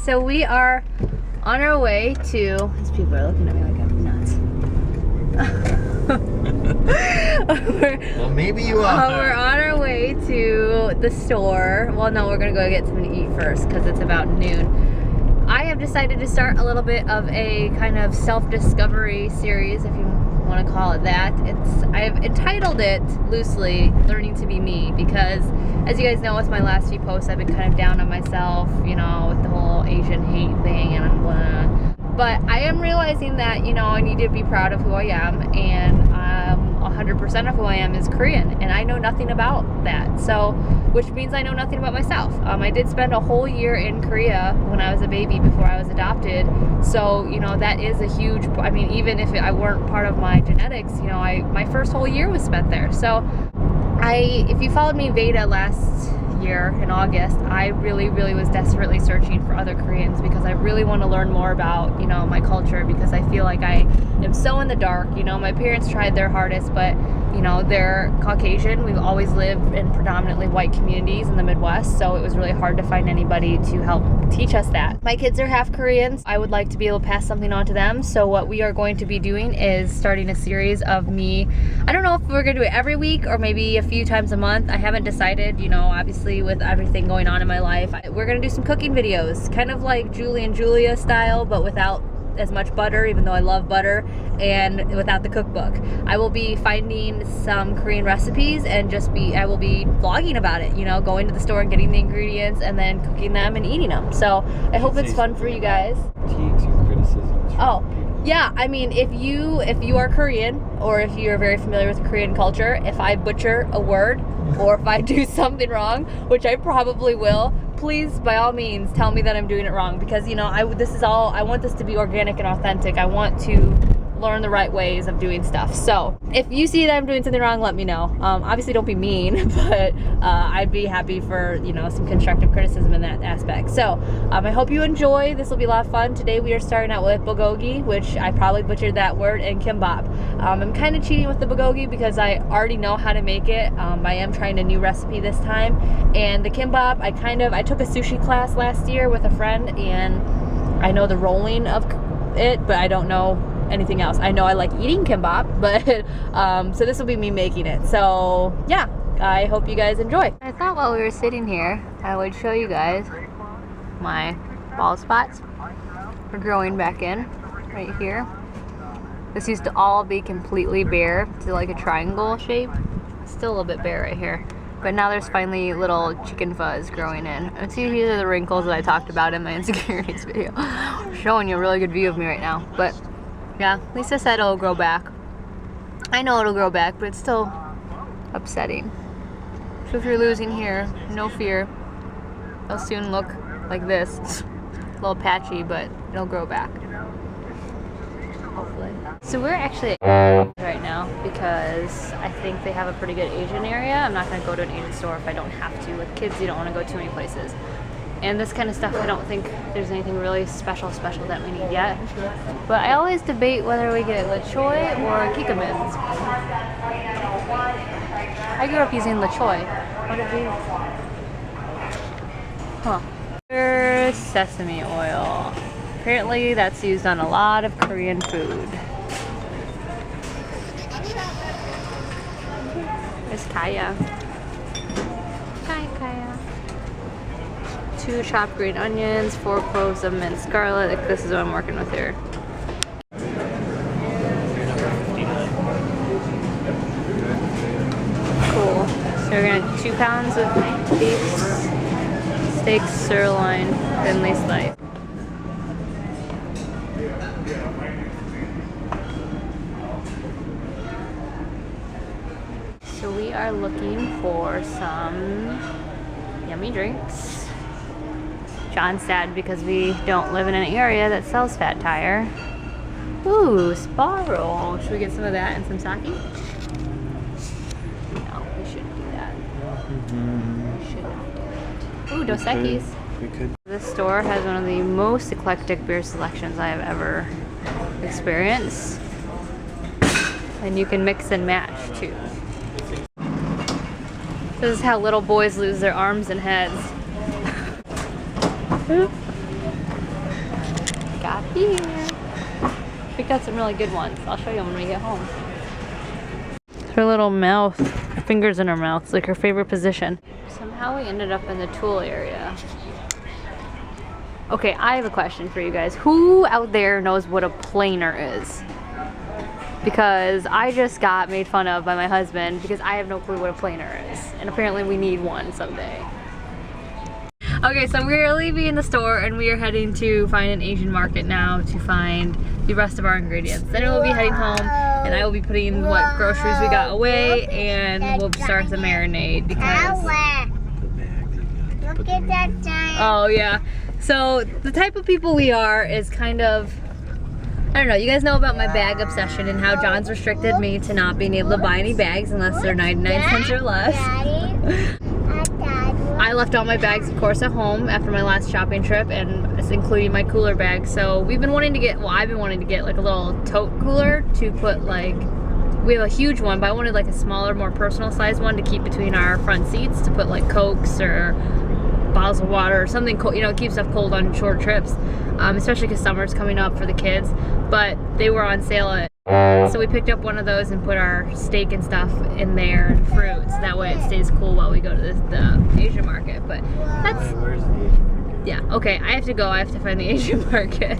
So we are on our way to, these people are looking at me like I'm nuts. Well, maybe you are. We're on our way to the store. Well, no, we're gonna go get something to eat first because it's about noon. I have decided to start a little bit of a kind of self-discovery series, if you want to call it that. I've entitled it loosely Learning to Be Me, because as you guys know with my last few posts I've been kind of down on myself, you know, with the whole Asian hate thing and but I am realizing that, you know, I need to be proud of who I am, and 100% of who I am is Korean, and I know nothing about that, so which means I know nothing about myself. I did spend a whole year in Korea when I was a baby before I was adopted, so you know that is a huge, I mean, even if I weren't part of my genetics, you know, my first whole year was spent there. So if you followed me Veda last year in August, I really was desperately searching for other Koreans because I really want to learn more about, you know, my culture, because I feel like I am so in the dark. You know, my parents tried their hardest, but you know, they're Caucasian. We've always lived in predominantly white communities in the Midwest, so it was really hard to find anybody to help teach us that. My kids are half Koreans. I would like to be able to pass something on to them, so what we are going to be doing is starting a series of me. I don't know if we're gonna do it every week or maybe a few times a month. I haven't decided, you know, obviously with everything going on in my life. We're gonna do some cooking videos, kind of like Julie and Julia style, but without as much butter, even though I love butter, and without the cookbook. I will be finding some Korean recipes and I will be vlogging about it, you know, going to the store and getting the ingredients and then cooking them and eating them. So I hope it's fun for you guys. Criticisms. Oh, yeah, I mean, if you are Korean, or if you're very familiar with Korean culture, if I butcher a word or if I do something wrong, which I probably will, please, by all means, tell me that I'm doing it wrong, because, you know, I want this to be organic and authentic. I want to learn the right ways of doing stuff. So if you see that I'm doing something wrong, let me know. Obviously don't be mean, but I'd be happy for, you know, some constructive criticism in that aspect. So I hope you enjoy. This will be a lot of fun. Today we are starting out with bulgogi, which I probably butchered that word, and kimbap. I'm kind of cheating with the bulgogi because I already know how to make it. I am trying a new recipe this time, and the kimbap, I took a sushi class last year with a friend, and I know the rolling of it, but I don't know anything else. I know I like eating kimbap, but so this will be me making it. So yeah, I hope you guys enjoy. I thought while we were sitting here I would show you guys my bald spots are growing back in right here. This used to all be completely bare to like a triangle shape. Still a little bit bare right here, but now there's finally little chicken fuzz growing in. And see, these are the wrinkles that I talked about in my insecurities video. I'm showing you a really good view of me right now, but yeah, Lisa said it'll grow back. I know it'll grow back, but it's still upsetting. So if you're losing hair, no fear. It'll soon look like this. It's a little patchy, but it'll grow back. Hopefully. So we're actually right now because I think they have a pretty good Asian area. I'm not going to go to an Asian store if I don't have to. With kids, you don't want to go too many places. And this kind of stuff, I don't think there's anything really special that we need yet. But I always debate whether we get lechoy or kikamins. I grew up using lechoy. What did we? Huh. Here's sesame oil. Apparently that's used on a lot of Korean food. There's kaya. Kaya. 2 chopped green onions, 4 cloves of minced garlic. This is what I'm working with here. Cool. So we're gonna 2 pounds of beef steak sirloin, thinly sliced. So we are looking for some yummy drinks. John's sad because we don't live in an area that sells fat tire. Ooh, spa roll. Should we get some of that and some sake? No, we shouldn't do that. We should not do that. Ooh, Dos Equis. We could. This store has one of the most eclectic beer selections I have ever experienced. And you can mix and match too. This is how little boys lose their arms and heads. here. Picked out some really good ones. I'll show you when we get home. Her little mouth, fingers in her mouth, it's like her favorite position. Somehow we ended up in the tool area. Okay, I have a question for you guys. Who out there knows what a planer is? Because I just got made fun of by my husband because I have no clue what a planer is. And apparently we need one someday. Okay, so we're leaving the store and we are heading to find an Asian market now to find the rest of our ingredients. Then we'll be heading home and I will be putting what groceries we got away and we'll start the marinade because... Look at that giant. Oh yeah. So the type of people we are is kind of, I don't know, you guys know about my bag obsession and how John's restricted me to not being able to buy any bags unless they're 99 cents or less. I left all my bags, of course, at home after my last shopping trip, and it's including my cooler bag. So we've been wanting to get, well, I've been wanting to get like a little tote cooler to put like, we have a huge one, but I wanted like a smaller, more personal size one to keep between our front seats to put like Cokes or bottles of water or something cold, you know, keep stuff cold on short trips, especially because summer's coming up for the kids. But they were on sale so we picked up one of those and put our steak and stuff in there and fruit, so that way it stays cool while we go to the Asian market. But that's, Where's the Asian market? yeah, okay, I have to go, I have to find the Asian market.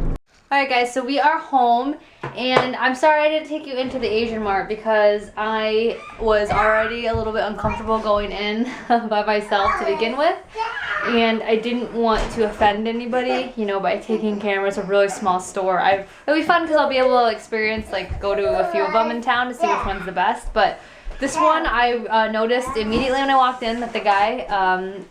Alright guys, so we are home, and I'm sorry I didn't take you into the Asian Mart because I was already a little bit uncomfortable going in by myself to begin with, and I didn't want to offend anybody, you know, by taking cameras of a really small store. It'll be fun because I'll be able to experience, like, go to a few of them in town to see which one's the best, but this one I noticed immediately when I walked in that the guy,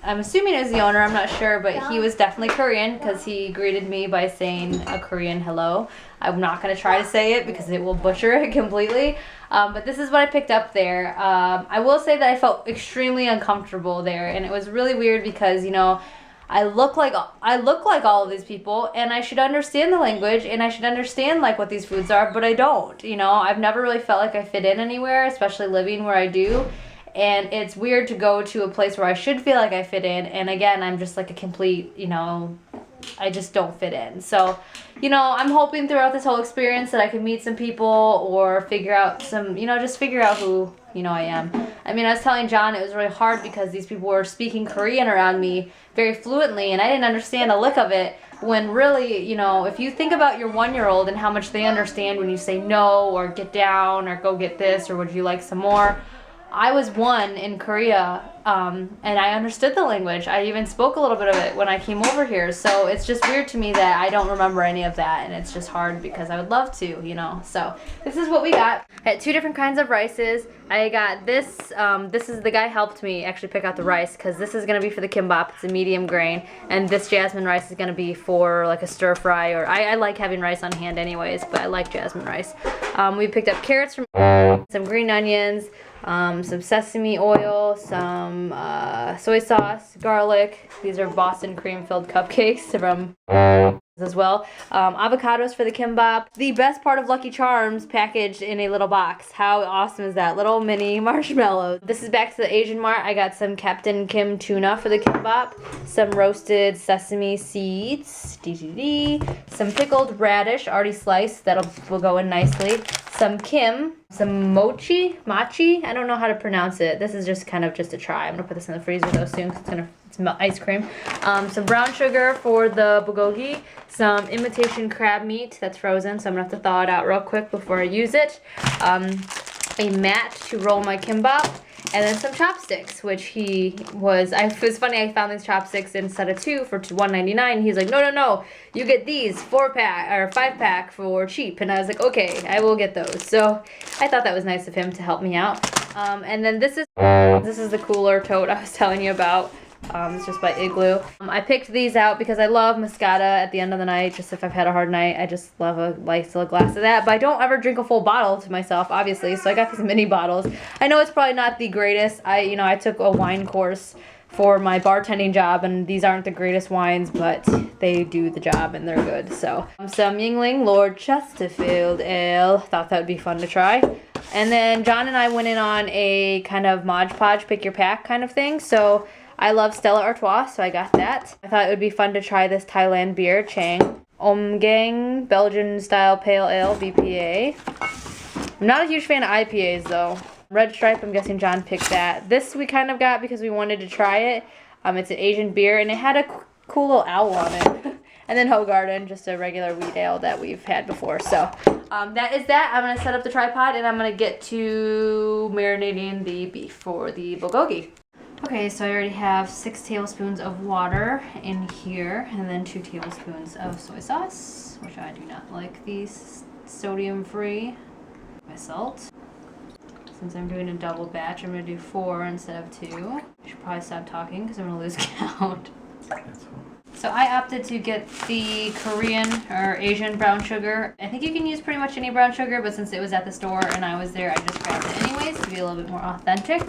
I'm assuming it was the owner, I'm not sure, but he was definitely Korean because he greeted me by saying a Korean hello. I'm not going to try to say it because it will butcher it completely, but this is what I picked up there. I will say that I felt extremely uncomfortable there, and it was really weird because, you know, I look like all of these people, and I should understand the language, and I should understand like what these foods are, but I don't. You know, I've never really felt like I fit in anywhere, especially living where I do. And it's weird to go to a place where I should feel like I fit in, and again, I'm just like a complete, you know, I just don't fit in. So, you know, I'm hoping throughout this whole experience that I can meet some people or figure out some, you know, just figure out who, you know, I am. I mean, I was telling John it was really hard because these people were speaking Korean around me very fluently, and I didn't understand a lick of it, when really, you know, if you think about your 1-year-old and how much they understand when you say no or get down or go get this or would you like some more. I was 1 in Korea, and I understood the language. I even spoke a little bit of it when I came over here, so it's just weird to me that I don't remember any of that, and it's just hard because I would love to, you know. So this is what we got. I had 2 different kinds of rices. I got this, this is, the guy helped me actually pick out the rice because this is going to be for the kimbap. It's a medium grain, and this jasmine rice is going to be for like a stir fry, or I like having rice on hand anyways, but I like jasmine rice. We picked up carrots from some green onions, some sesame oil, some soy sauce, garlic. These are Boston cream filled cupcakes from as well. Avocados for the kimbap. The best part of Lucky Charms packaged in a little box. How awesome is that? Little mini marshmallows. This is back to the Asian Mart. I got some Captain Kim tuna for the kimbap, some roasted sesame seeds, some pickled radish already sliced, will go in nicely, some kim, some mochi, I don't know how to pronounce it. This is just kind of just a try. I'm gonna put this in the freezer though soon because it's ice cream. Some brown sugar for the bulgogi, some imitation crab meat that's frozen, so I'm gonna have to thaw it out real quick before I use it. A mat to roll my kimbap, and then some chopsticks, which it was funny, I found these chopsticks in a set of 2 for $1.99. He's like, no, you get these 4-pack or 5-pack for cheap, and I was like, okay, I will get those. So I thought that was nice of him to help me out. And then this is the cooler tote I was telling you about. It's just by Igloo. I picked these out because I love Moscato at the end of the night. Just if I've had a hard night, I just love a nice little glass of that. But I don't ever drink a full bottle to myself, obviously. So I got these mini bottles. I know it's probably not the greatest. I took a wine course for my bartending job, and these aren't the greatest wines, but they do the job and they're good. So some Yingling Lord Chesterfield Ale. Thought that would be fun to try. And then John and I went in on a kind of Mod Podge pick your pack kind of thing. So I love Stella Artois, so I got that. I thought it would be fun to try this Thailand beer, Chang. Omgang Belgian style pale ale, BPA. I'm not a huge fan of IPAs though. Red Stripe, I'm guessing John picked that. This we kind of got because we wanted to try it. It's an Asian beer and it had a cool little owl on it. And then Hoegaarden, just a regular wheat ale that we've had before. So that is that. I'm going to set up the tripod and I'm going to get to marinating the beef for the bulgogi. Okay, so I already have 6 tablespoons of water in here and then 2 tablespoons of soy sauce, which I do not like these sodium-free. My salt. Since I'm doing a double batch, I'm going to do 4 instead of 2. I should probably stop talking because I'm going to lose count. So I opted to get the Korean or Asian brown sugar. I think you can use pretty much any brown sugar, but since it was at the store and I was there, I just grabbed it anyways to be a little bit more authentic.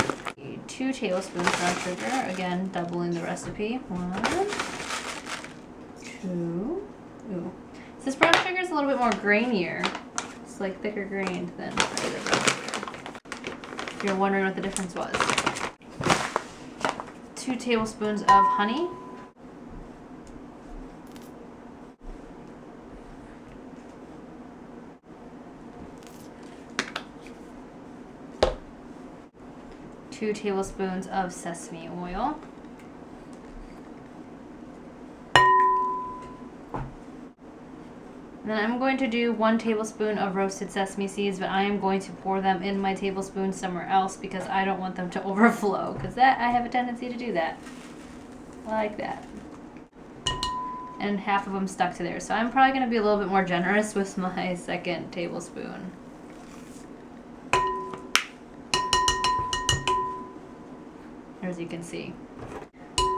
2 tablespoons brown sugar, again, doubling the recipe. 1, 2, ooh. So this brown sugar is a little bit more grainier. It's like thicker grained than regular brown sugar. If you're wondering what the difference was. 2 tablespoons of honey. 2 tablespoons of sesame oil. And then I'm going to do 1 tablespoon of roasted sesame seeds, but I am going to pour them in my tablespoon somewhere else because I don't want them to overflow, because I have a tendency to do that. Like that. And half of them stuck to there. So I'm probably going to be a little bit more generous with my 2nd tablespoon. As you can see. 2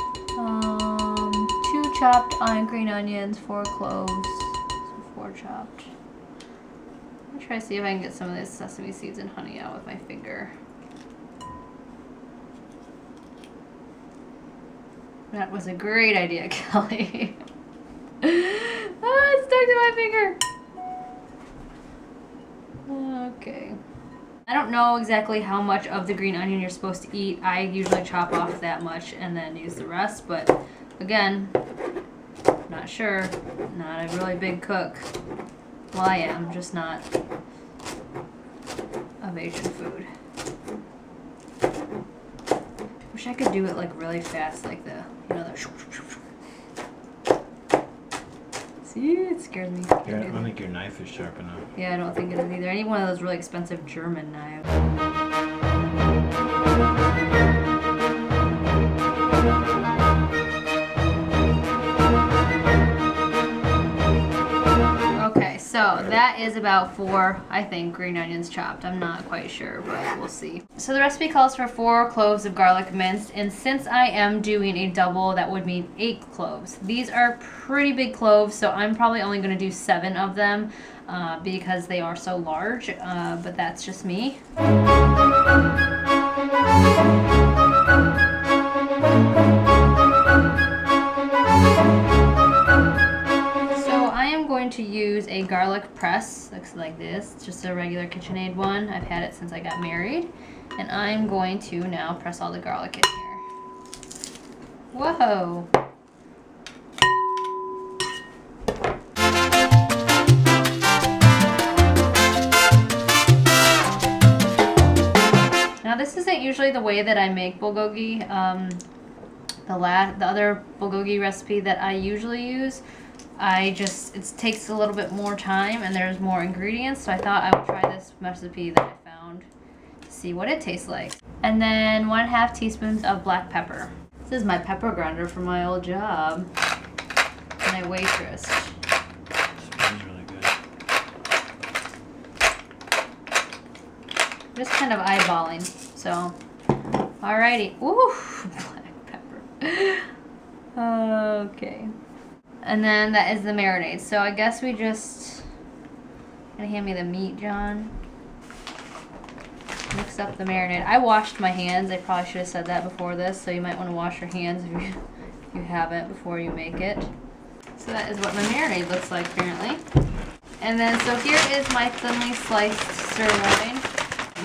chopped green onions, 4 cloves. 4 chopped. I'm gonna try to see if I can get some of this sesame seeds and honey out with my finger. That was a great idea, Kelly. It stuck to my finger. Okay. I don't know exactly how much of the green onion you're supposed to eat. I usually chop off that much and then use the rest, but again, not sure. Not a really big cook. Well, I am, just not of Asian food. Wish I could do it like really fast, like the, you know, the see, it scares me. I don't think your knife is sharp enough. Yeah, I don't think it is either. I need one of those really expensive German knives. Okay, so that is about 4, I think, green onions chopped. I'm not quite sure, but we'll see. So the recipe calls for 4 cloves of garlic minced, and since I am doing a double, that would mean 8 cloves. These are pretty big cloves, so I'm probably only going to do 7 of them because they are so large, but that's just me. To use a garlic press, looks like this, just a regular KitchenAid one. I've had it since I got married, and I'm going to now press all the garlic in here. Whoa! Now this isn't usually the way that I make bulgogi. The other bulgogi recipe that I usually use, it takes a little bit more time and there's more ingredients, so I thought I would try this recipe that I found to see what it tastes like. And then 1/2 teaspoons of black pepper. This is my pepper grinder from my old job. My waitress. Smells really good. Just kind of eyeballing. So, alrighty. Ooh, black pepper. Okay. And then that is the marinade. So I guess we just... Gonna hand me the meat, John. Mix up the marinade. I washed my hands. I probably should have said that before this, so you might want to wash your hands if you haven't before you make it. So that is what my marinade looks like apparently. And then, so here is my thinly sliced sirloin.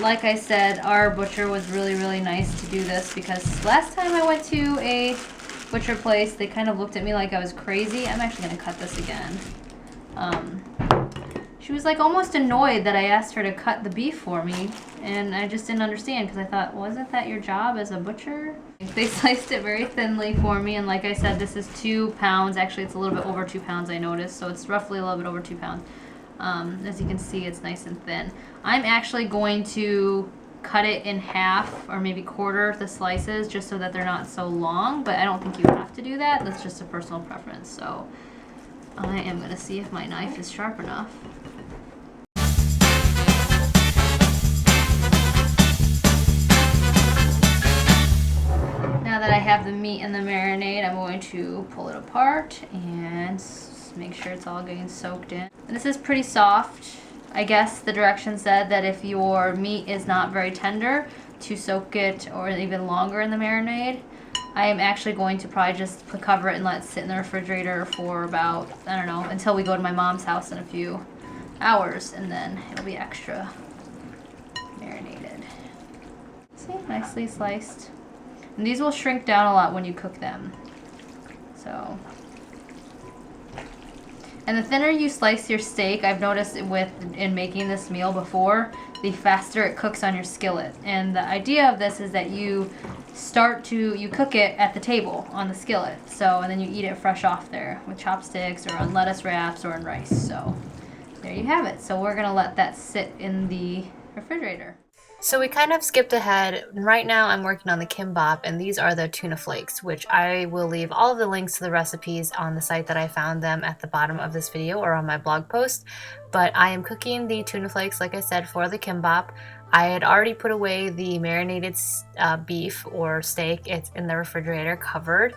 Like I said, our butcher was really, really nice to do this because last time I went to a butcher place, they kind of looked at me like I was crazy. I'm actually going to cut this again. She was like almost annoyed that I asked her to cut the beef for me, and I just didn't understand because I thought, wasn't that your job as a butcher? They sliced it very thinly for me, and like I said, this is 2 pounds. Actually, it's a little bit over 2 pounds, I noticed, so it's roughly a little bit over 2 pounds. As you can see, it's nice and thin. I'm actually going to cut it in half or maybe quarter the slices just so that they're not so long, but I don't think you have to do that. That's just a personal preference. So I am going to see if my knife is sharp enough. Now that I have the meat and the marinade, I'm going to pull it apart and make sure it's all getting soaked in. And this is pretty soft. I guess the direction said that if your meat is not very tender, to soak it or even longer in the marinade. I am actually going to probably just cover it and let it sit in the refrigerator for about, I don't know, until we go to my mom's house in a few hours, and then it'll be extra marinated. See, nicely sliced. And these will shrink down a lot when you cook them. So, and the thinner you slice your steak, I've noticed in making this meal before, the faster it cooks on your skillet. And the idea of this is that you cook it at the table on the skillet. So, and then you eat it fresh off there with chopsticks or on lettuce wraps or in rice. So, there you have it. So we're gonna let that sit in the refrigerator. So we kind of skipped ahead. Right now I'm working on the kimbap, and these are the tuna flakes, which I will leave all of the links to the recipes on the site that I found them at the bottom of this video or on my blog post. But I am cooking the tuna flakes, like I said, for the kimbap. I had already put away the marinated beef or steak. It's in the refrigerator covered,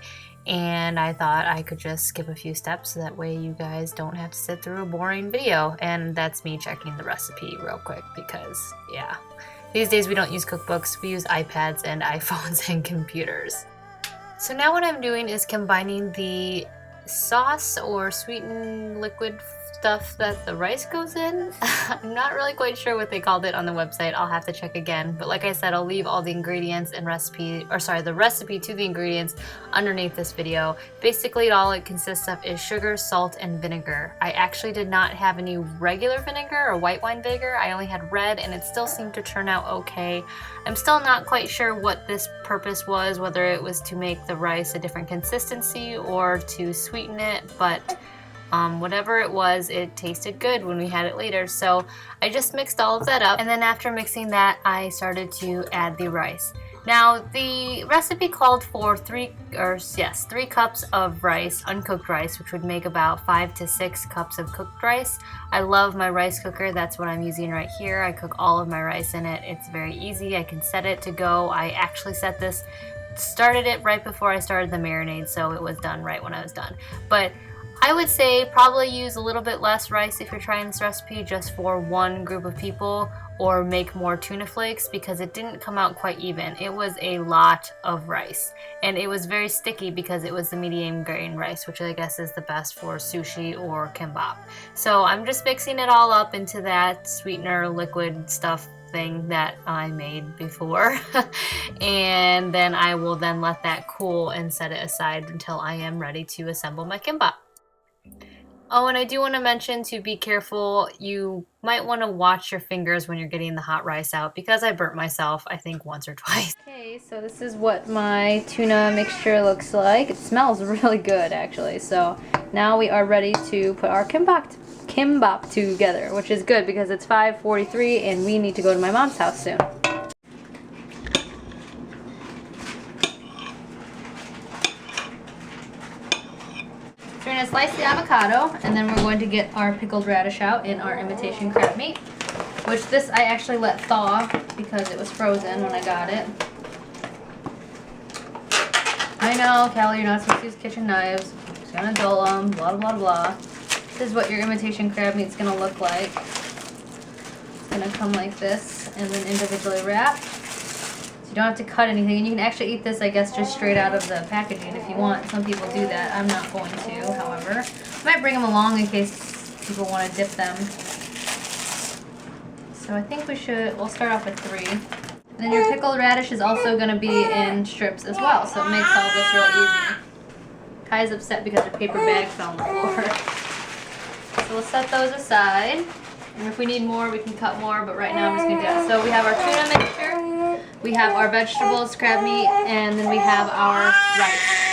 and I thought I could just skip a few steps so that way you guys don't have to sit through a boring video. And that's me checking the recipe real quick because, yeah. These days we don't use cookbooks, we use iPads and iPhones and computers. So now what I'm doing is combining the sauce or sweetened liquid stuff that the rice goes in. I'm not really quite sure what they called it on the website. I'll have to check again. But like I said, I'll leave all the ingredients and the recipe to the ingredients underneath this video. Basically, all it consists of is sugar, salt, and vinegar. I actually did not have any regular vinegar or white wine vinegar. I only had red, and it still seemed to turn out okay. I'm still not quite sure what this purpose was, whether it was to make the rice a different consistency or to sweeten it, but whatever it was, it tasted good when we had it later. So I just mixed all of that up, and then after mixing that, I started to add the rice. Now the recipe called for 3 cups of rice, uncooked rice, which would make about 5 to 6 cups of cooked rice. I love my rice cooker. That's what I'm using right here. I cook all of my rice in it. It's very easy. I can set it to go. I actually started it right before I started the marinade, so it was done right when I was done. But I would say probably use a little bit less rice if you're trying this recipe just for one group of people, or make more tuna flakes because it didn't come out quite even. It was a lot of rice, and it was very sticky because it was the medium grain rice, which I guess is the best for sushi or kimbap. So I'm just mixing it all up into that sweetener liquid stuff thing that I made before and then I will then let that cool and set it aside until I am ready to assemble my kimbap. Oh, and I do want to mention to be careful. You might want to watch your fingers when you're getting the hot rice out because I burnt myself, I think, once or twice. Okay, so this is what my tuna mixture looks like. It smells really good, actually. So now we are ready to put our kimbap together, which is good because it's 5:43 and we need to go to my mom's house soon. So we're going to slice the avocado, and then we're going to get our pickled radish out in our imitation crab meat, which this I actually let thaw because it was frozen when I got it. I know, Callie, you're not supposed to use kitchen knives. Just gonna dull them, blah, blah, blah. This is what your imitation crab meat's gonna look like. It's gonna come like this, and then individually wrapped. You don't have to cut anything, and you can actually eat this, I guess, just straight out of the packaging if you want. Some people do that. I'm not going to, however. I might bring them along in case people want to dip them. So I think we'll start off with 3. And then your pickled radish is also going to be in strips as well, so it makes all this real easy. Kai's upset because her paper bag fell on the floor. So So we'll set those aside. And if we need more, we can cut more, but right now I'm just gonna do that. So we have our tuna mixture, we have our vegetables, crab meat, and then we have our rice.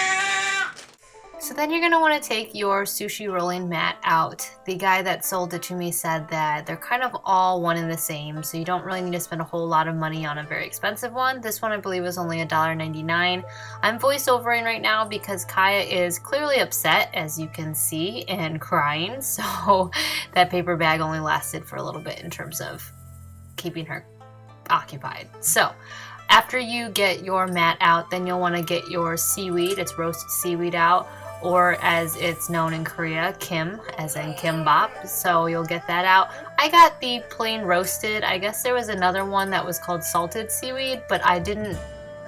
So then you're gonna wanna take your sushi rolling mat out. The guy that sold it to me said that they're kind of all one and the same, so you don't really need to spend a whole lot of money on a very expensive one. This one I believe was only $1.99. I'm voiceovering right now because Kaya is clearly upset, as you can see, and crying, so that paper bag only lasted for a little bit in terms of keeping her occupied. So after you get your mat out, then you'll wanna get your seaweed, it's roasted seaweed out, or as it's known in Korea, kim, as in kimbap. So you'll get that out. I got the plain roasted. I guess there was another one that was called salted seaweed, but I didn't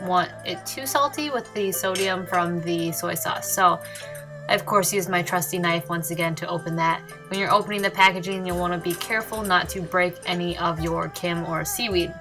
want it too salty with the sodium from the soy sauce. So I of course used my trusty knife once again to open that. When you're opening the packaging, you'll want to be careful not to break any of your kim or seaweed.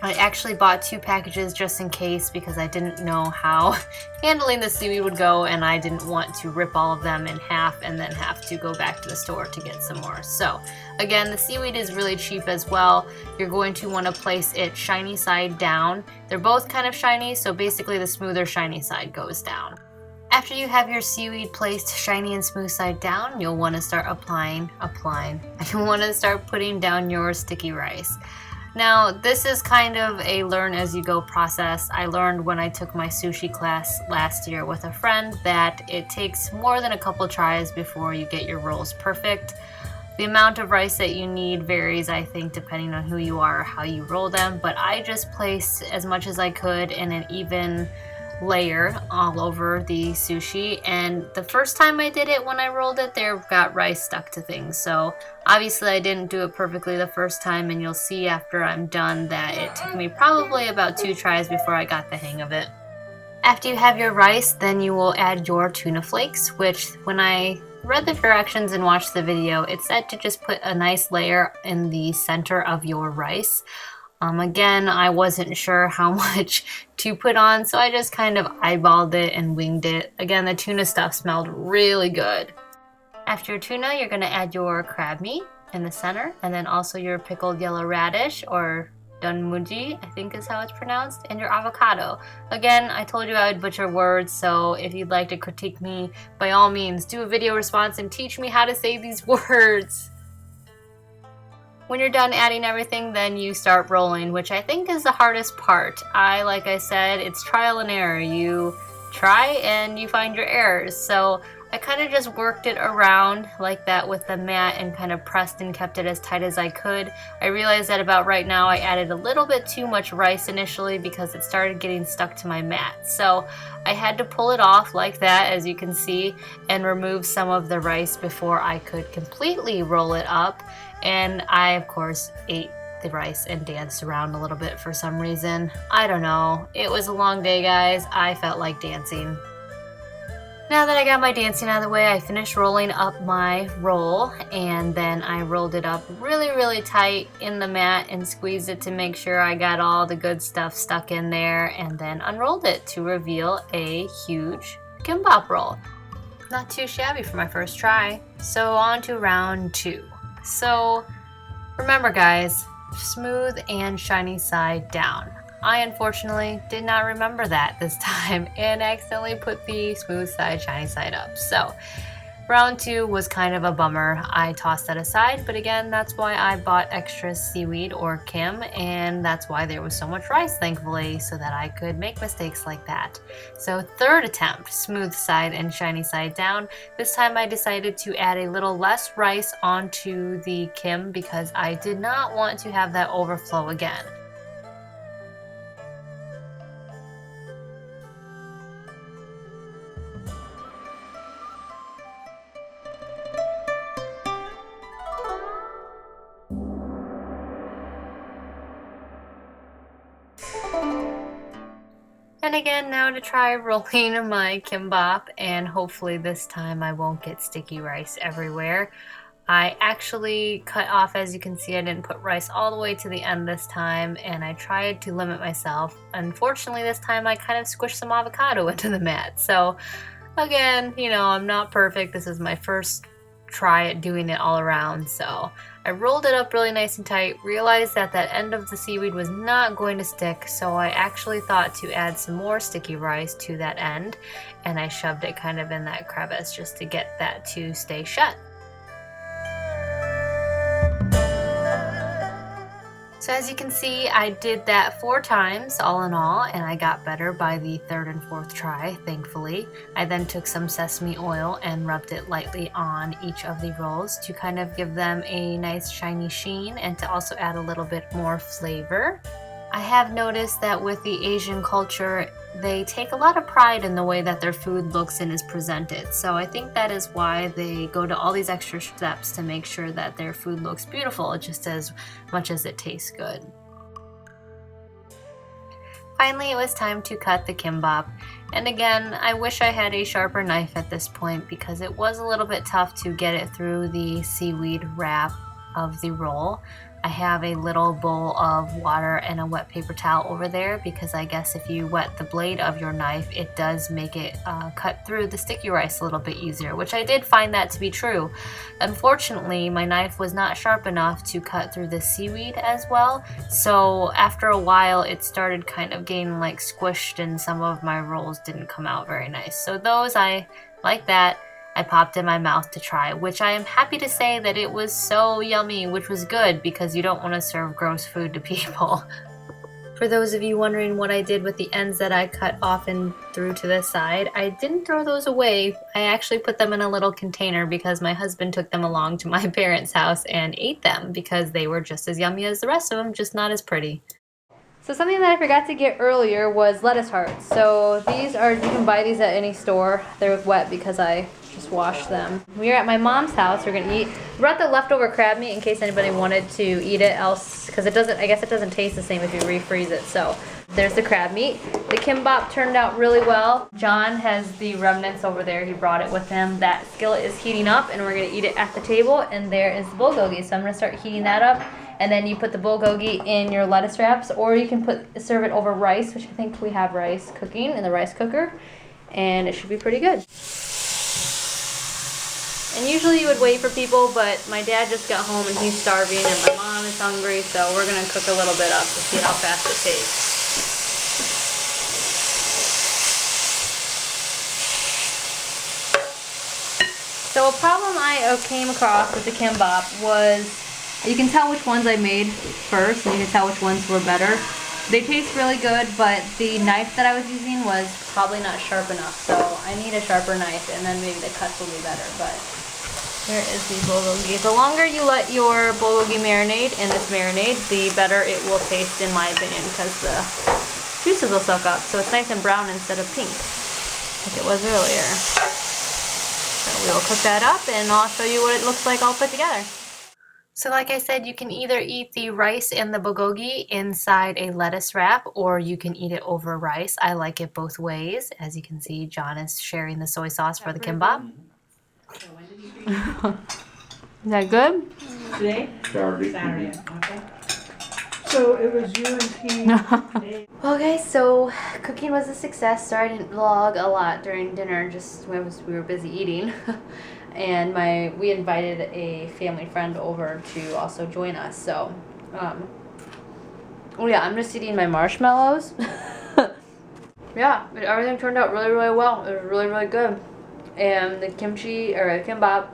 I actually bought 2 packages just in case because I didn't know how handling the seaweed would go, and I didn't want to rip all of them in half and then have to go back to the store to get some more. So again, the seaweed is really cheap as well. You're going to want to place it shiny side down. They're both kind of shiny, so basically the smoother shiny side goes down. After you have your seaweed placed shiny and smooth side down, you'll want to start applying. You want to start putting down your sticky rice. Now, this is kind of a learn as you go process. I learned when I took my sushi class last year with a friend that it takes more than a couple tries before you get your rolls perfect. The amount of rice that you need varies, I think, depending on who you are or how you roll them, but I just placed as much as I could in an even layer all over the sushi, and the first time I did it, when I rolled it, there got rice stuck to things. So obviously I didn't do it perfectly the first time, and you'll see after I'm done that it took me probably about 2 tries before I got the hang of it. After you have your rice, then you will add your tuna flakes, which when I read the directions and watched the video, it said to just put a nice layer in the center of your rice. Again, I wasn't sure how much to put on, so I just kind of eyeballed it and winged it. Again, the tuna stuff smelled really good. After your tuna, you're going to add your crab meat in the center, and then also your pickled yellow radish, or dunmuji, I think is how it's pronounced, and your avocado. Again, I told you I would butcher words, so if you'd like to critique me, by all means, do a video response and teach me how to say these words. When you're done adding everything, then you start rolling, which I think is the hardest part. Like I said, it's trial and error. You try and you find your errors. So I kind of just worked it around like that with the mat and kind of pressed and kept it as tight as I could. I realized that about right now I added a little bit too much rice initially because it started getting stuck to my mat. So I had to pull it off like that, as you can see, and remove some of the rice before I could completely roll it up. And I, of course, ate the rice and danced around a little bit for some reason. I don't know. It was a long day, guys. I felt like dancing. Now that I got my dancing out of the way, I finished rolling up my roll, and then I rolled it up really, really tight in the mat and squeezed it to make sure I got all the good stuff stuck in there, and then unrolled it to reveal a huge kimbap roll. Not too shabby for my first try. So on to round 2. So remember, guys, smooth and shiny side down. I unfortunately did not remember that this time and accidentally put the smooth side, shiny side up. So round 2 was kind of a bummer. I tossed that aside, but again, that's why I bought extra seaweed or kim, and that's why there was so much rice, thankfully, so that I could make mistakes like that. So 3rd attempt, smooth side and shiny side down. This time I decided to add a little less rice onto the kim because I did not want to have that overflow again. And again, now to try rolling my kimbap, and hopefully this time I won't get sticky rice everywhere. I actually cut off, as you can see, I didn't put rice all the way to the end this time, and I tried to limit myself. Unfortunately, this time I kind of squished some avocado into the mat. So again, you know, I'm not perfect. This is my first try doing it all around. So I rolled it up really nice and tight, realized that that end of the seaweed was not going to stick, so I actually thought to add some more sticky rice to that end, and I shoved it kind of in that crevice just to get that to stay shut. So as you can see, I did that 4 times all in all, and I got better by the 3rd and 4th try, thankfully. I then took some sesame oil and rubbed it lightly on each of the rolls to kind of give them a nice shiny sheen and to also add a little bit more flavor. I have noticed that with the Asian culture, they take a lot of pride in the way that their food looks and is presented. So I think that is why they go to all these extra steps to make sure that their food looks beautiful just as much as it tastes good. Finally, it was time to cut the kimbap. And again, I wish I had a sharper knife at this point because it was a little bit tough to get it through the seaweed wrap of the roll. I have a little bowl of water and a wet paper towel over there because I guess if you wet the blade of your knife, it does make it cut through the sticky rice a little bit easier, which I did find that to be true. Unfortunately, my knife was not sharp enough to cut through the seaweed as well, so after a while it started kind of getting like squished and some of my rolls didn't come out very nice. So those like that. I popped in my mouth to try, which I am happy to say that it was so yummy, which was good because you don't want to serve gross food to people. For those of you wondering what I did with the ends that I cut off and threw to the side, I didn't throw those away. I actually put them in a little container because my husband took them along to my parents' house and ate them because they were just as yummy as the rest of them, just not as pretty. So something that I forgot to get earlier was lettuce hearts. So these are, you can buy these at any store. They're wet because I just washed them. We are at my mom's house. We're gonna eat. Brought the leftover crab meat in case anybody wanted to eat it else, because it doesn't, I guess it doesn't taste the same if you refreeze it. So there's the crab meat. The kimbap turned out really well. John has the remnants over there. He brought it with him. That skillet is heating up and we're gonna eat it at the table, and there is the bulgogi. So I'm gonna start heating that up. And then you put the bulgogi in your lettuce wraps, or you can serve it over rice, which I think we have rice cooking in the rice cooker, and it should be pretty good. And usually you would wait for people, but my dad just got home and he's starving, and my mom is hungry, so we're gonna cook a little bit up to see how fast it takes. So a problem I came across with the kimbap was, you can tell which ones I made first, and you can tell which ones were better. They taste really good, but the knife that I was using was probably not sharp enough, so I need a sharper knife, and then maybe the cuts will be better. But here is the bulgogi. The longer you let your bulgogi marinate in this marinade, the better it will taste, in my opinion, because the juices will soak up. So it's nice and brown instead of pink, like it was earlier. So we will cook that up, and I'll show you what it looks like all put together. So like I said, you can either eat the rice and the bulgogi inside a lettuce wrap, or you can eat it over rice. I like it both ways. As you can see, John is sharing the soy sauce for the kimbap. Is that good? Today? Saturday. Okay. So it was you and he. Okay, so cooking was a success. Sorry I didn't vlog a lot during dinner, just we were busy eating. And we invited a family friend over to also join us. So, oh yeah, I'm just eating my marshmallows. Yeah, but everything turned out really, really well. It was really, really good. And the kimchi, or kimbap,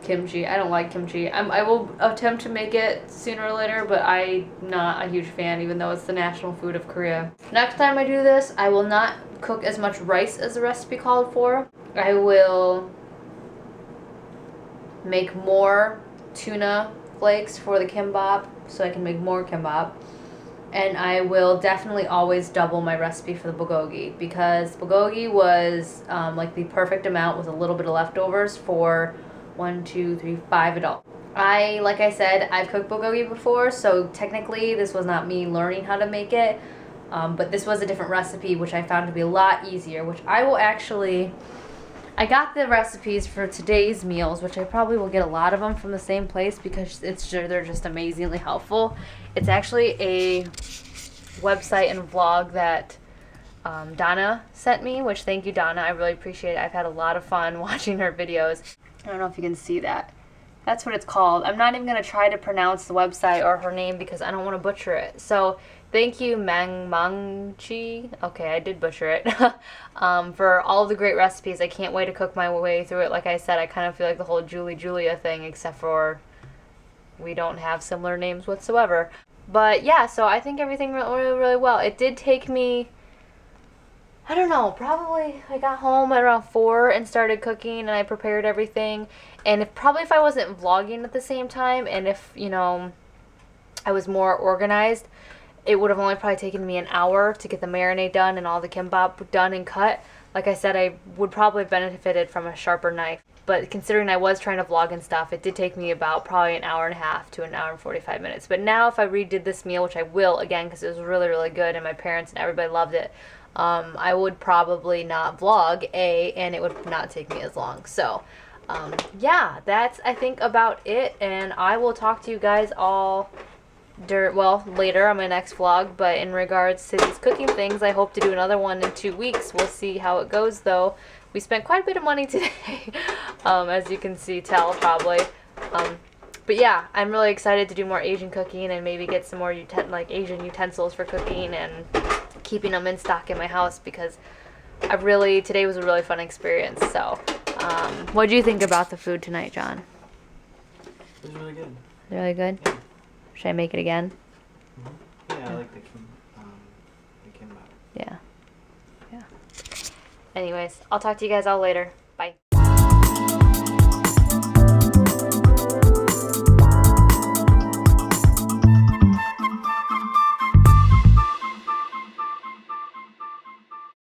kimchi, I don't like kimchi. I will attempt to make it sooner or later, but I'm not a huge fan, even though it's the national food of Korea. Next time I do this, I will not cook as much rice as the recipe called for. I will make more tuna flakes for the kimbap so I can make more kimbap, and I will definitely always double my recipe for the bulgogi, because bulgogi was like the perfect amount with a little bit of leftovers for 1, 2, 3, 5 adults. Like I said, I've cooked bulgogi before, so technically this was not me learning how to make it, but this was a different recipe which I found to be a lot easier, which I got the recipes for today's meals, which I probably will get a lot of them from the same place because they're just amazingly helpful. It's actually a website and vlog that Donna sent me, which thank you, Donna. I really appreciate it. I've had a lot of fun watching her videos. don't know if you can see that. That's what it's called. I'm not even going to try to pronounce the website or her name because I don't want to butcher it. So thank you, Mangchi. Okay, I did butcher it. For all the great recipes. I can't wait to cook my way through it. Like I said, I kind of feel like the whole Julia thing, except for we don't have similar names whatsoever. But yeah, so I think everything went really, really well. It did take me, I don't know, probably I got home at around 4 and started cooking, and I prepared everything. And if I wasn't vlogging at the same time, and if, you know, I was more organized, it would have only probably taken me an hour to get the marinade done and all the kimbap done and cut. Like I said, I would probably have benefited from a sharper knife. But considering I was trying to vlog and stuff, it did take me about probably an hour and a half to an hour and 45 minutes. But now if I redid this meal, which I will again because it was really, really good and my parents and everybody loved it, I would probably not vlog, and it would not take me as long. So, yeah, that's, I think, about it. And I will talk to you guys all later on my next vlog. But in regards to these cooking things, I hope to do another one in 2 weeks. We'll see how it goes, though. We spent quite a bit of money today, as you can tell probably. But yeah, I'm really excited to do more Asian cooking and maybe get some more Asian utensils for cooking and keeping them in stock in my house because today was a really fun experience. So, what do you think about the food tonight, John? It was really good. Really good? Yeah. Should I make it again? Mm-hmm. Yeah, I like the kimbap. Yeah. Anyways, I'll talk to you guys all later.